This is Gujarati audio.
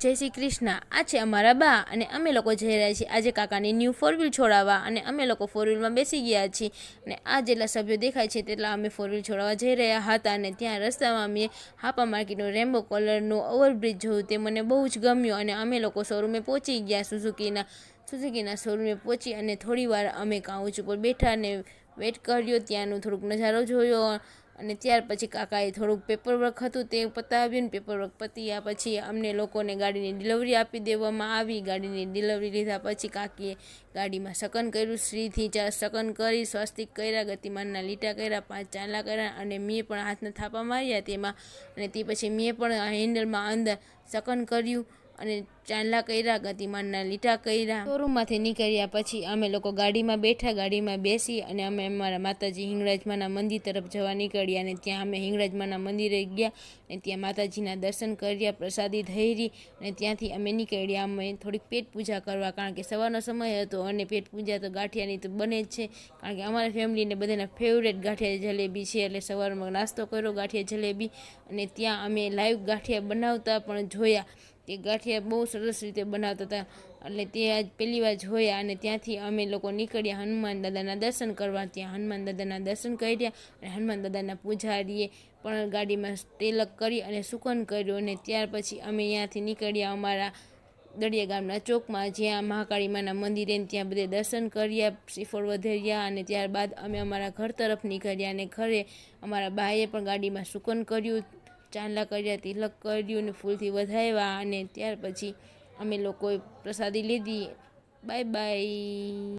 જય શ્રી કૃષ્ણ। આ છે અમારા બા અને અમે લોકો જઈ રહ્યા છીએ આજે કાકાની ન્યૂ 4 વ્હીલ છોડાવવા અને અમે લોકો 4 વ્હીલમાં બેસી ગયા છીએ અને આ જેટલા સભ્યો દેખાય છે તેટલા અમે 4 વ્હીલ છોડાવવા જઈ રહ્યા હતા અને ત્યાં રસ્તામાં અમે હાપા માર્કેટનો રેમ્બો કલરનો ઓવરબ્રિજ જોયું, તે મને બહુ જ ગમ્યો અને અમે લોકો શોરૂમે પહોંચી ગયા। સુઝુકીના શોરૂમે પહોંચી અને થોડી વાર અમે કાઉચ ઉપર બેઠા અને વેટ કર્યો, ત્યાંનો થોડુંક નજારો જોયો અને ત્યાર પછી કાકાએ થોડુંક પેપરવર્ક હતું તે પતાવ્યું ને પેપરવર્ક પત્યા પછી અમને લોકોને ગાડીની ડિલિવરી આપી દેવામાં આવી। ગાડીની ડિલિવરી લીધા પછી કાકીએ ગાડીમાં શકન કર્યું, શ્રીથી 4 શકન કરી, સ્વસ્તિક કર્યા, ગતિમાનના લીટા કર્યા, 5 ચાંદલા કર્યા અને મેં પણ હાથના થાપા માર્યા તેમાં અને તે પછી મેં પણ હેન્ડલમાં અંદર શકન કર્યું અને ચાંદલા કર્યા, ગતિમાનના લીટા કર્યા। શોરૂમમાંથી નીકળ્યા પછી અમે લોકો ગાડીમાં બેઠા, ગાડીમાં બેસી અને અમે અમારા માતાજી હિંગળાજમાના મંદિર તરફ જવા નીકળ્યા અને ત્યાં અમે હિંગળાજમાના મંદિરે ગયા અને ત્યાં માતાજીના દર્શન કર્યા, પ્રસાદી ધરી અને ત્યાંથી અમે નીકળ્યા। અમે થોડીક પેટ પૂજા કરવા, કારણ કે સવારનો સમય હતો અને પેટ પૂજા તો ગાંઠિયાની તો બને જ છે, કારણ કે અમારા ફેમિલીને બધાના ફેવરેટ ગાંઠિયા જલેબી છે, એટલે સવારમાં નાસ્તો કર્યો ગાંઠિયા જલેબી અને ત્યાં અમે લાઈવ ગાંઠિયા બનાવતા પણ જોયા। તે ગાંઠિયા બહુ સરસ રીતે બનાવતા હતા એટલે તે આજ પહેલી વાર જોયા અને ત્યાંથી અમે લોકો નીકળ્યા હનુમાન દાદાના દર્શન કરવા। ત્યાં હનુમાન દાદાના દર્શન કર્યા અને હનુમાન દાદાના પૂજારીએ પણ ગાડીમાં તિલક કરી અને સુકન કર્યો અને ત્યાર પછી અમે ત્યાંથી નીકળ્યા અમારા દળિયા ગામના ચોકમાં, જ્યાં મહાકાળીમાના મંદિરે ત્યાં બધે દર્શન કર્યા, શ્રીફળ વધેર્યા અને ત્યારબાદ અમે અમારા ઘર તરફ નીકળ્યા અને ઘરે અમારા બાએ પણ ગાડીમાં સુકન કર્યું, ચાંદલા કર્યા, તિલક કર્યું ને ફૂલથી વધાવ્યા અને ત્યાર પછી અમે લોકોએ પ્રસાદી લીધી। Bye bye.